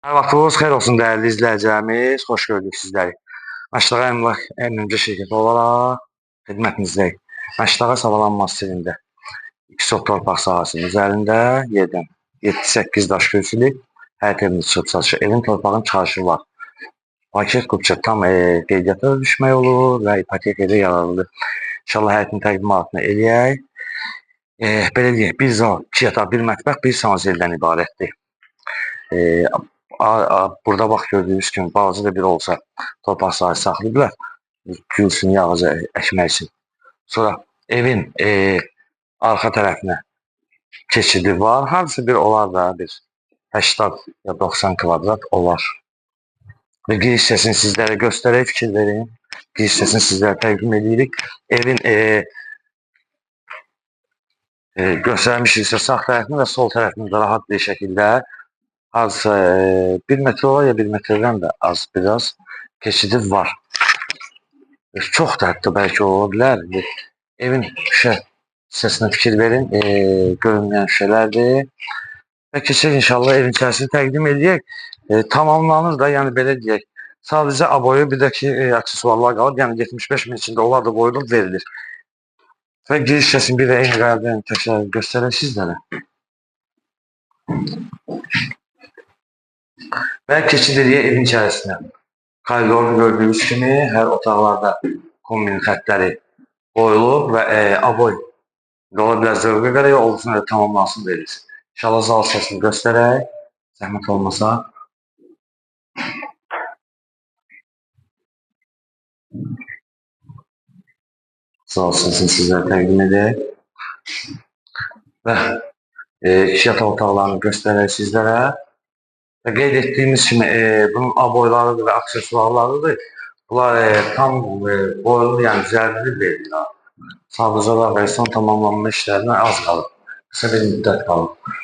Hər vaxtınız xeyir olsun dəyərli izləyicilərimiz, xoş gördük sizləri. Məştaqa Əmlak Əmrimci şirkəti olaraq xidmətinizdəyik. Məştaqa Savalan Massivində 2 sot torpaq sahəsinin üzərində yerdən 7-8 daş kürsülü həyət evini çıxıb çalışır. Evin torpağın çıxarışı var. Paket qupça tam qeydiyyata düşmək olur və ipoteka ilə yararlıdır. İnşallah həyətin təqdimatını eləyək. Belə deyək, bir zal, 2 yataq, 1 mətbəx, 1 sanuzəldən ibarətdir. Burada bax gördüyünüz kimi balaca da bir olsa torpaq sahəsi saxlayıblar. Gülsün, yağıcı əkmək üçün. Sonra evin arxa tərəfinə keçidi var. Hardasa bir olar da bir 80 ya 90 kvadrat olar. Və giriş hissəsini sizlərə göstərək, fikir verin. Giriş hissəsini sizlərə təqdim edirik. Evin göstərmişiksə sağ tərəfini və sol tərəfini də rahat bir şəkildə hardasa 1 metr olar ya 1 metrdən də az biraz keçidi var. Çox da hətta bəlkə ola bilər. Evin şüşə hissəsinə fikir verin. Görünməyən şüşələrdir. Və keçək inşallah evin içərisini təqdim edək. Tamamlanır da, yəni belə deyək. Sadəcə aboyu, bir də ki, aksesuarlar qalır. Yəni 75 min içində onlar da qoyulub verilir. Və giriş hissəsini bir də eyni qaydadan təkrar göstərək sizlərə. Və keçid edək evin içərisinə. Koridor gördüyünüz kimi hər otaqlarda kombin xəttləri qoyulub və aboy ola bilər zövqə görə olsun da tamamlansın verilsin. İnşallah zal hissəsini göstərək, zəhmət olmasa. Zal hissəsini sizlərə təqdim edək. Və 2 yataq otaqlarını göstərək sizlərə. Və qeyd etdiyimiz kimi bunun aboylarıdır və aksesuarlarıdır. Bunlar tam qoyulur, yəni zərbəli verilir. Sadəcə olaraq son tamamlanma işlərinə az qalır. Qısa bir müddət qalır.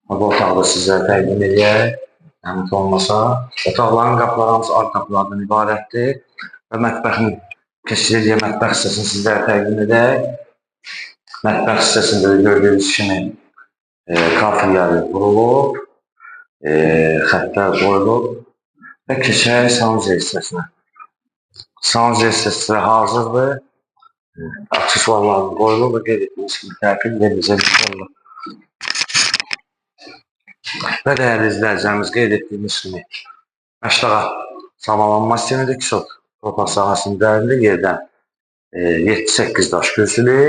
Bu otağı da sizlərə təqdim edək. Zəhmət olmasa. Otaqların qapıları hamısı alt qapılardan ibarətdir. Və mətbəxin keçid edək, mətbəx hissəsini sizlərə təqdim edək. Mətbəx hissəsində gördüyünüz kimi kafirləri vurulub. Xəttlər qoyulub və keçək sanuzə hissəsinə. Sanuzə hissəsi hazırdır. Aksesuarlarını qoyulub və qeyd etdiyimiz kimi təhvil veriləcək inşallah. Və dəyərli izləyicilərimiz, qeyd etdiyimiz kimi Məştaqa Savalan Massivində 2 sot torpaq sahəsinin üzərində yerdən 7-8 daş kürsülü,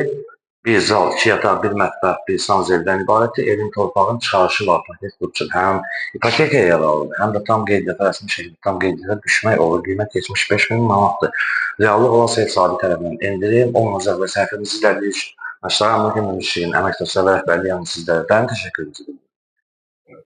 1 zal, 2 yataq, 1 mətbəx, 1 sanuzəldən ibarətdir. Evin torpağın çıxarışı var, paket qupça. Həm ipotekaya yararlıdır, həm də tam qeydiyyata rəsmi şəkildə tam qeydiyyata düşmək olur. Qiymət 75 min manatdır. Reallıq olsa ev sahibi tərəfindən endirim, olmayacaq və səhifəmizi izlədiyi üçün Məştaqa Əmlak Əmrimci şirkətinin əməkdaşları və rəhbərliyi yanında sizlərə dərin təşəkkür edirəm.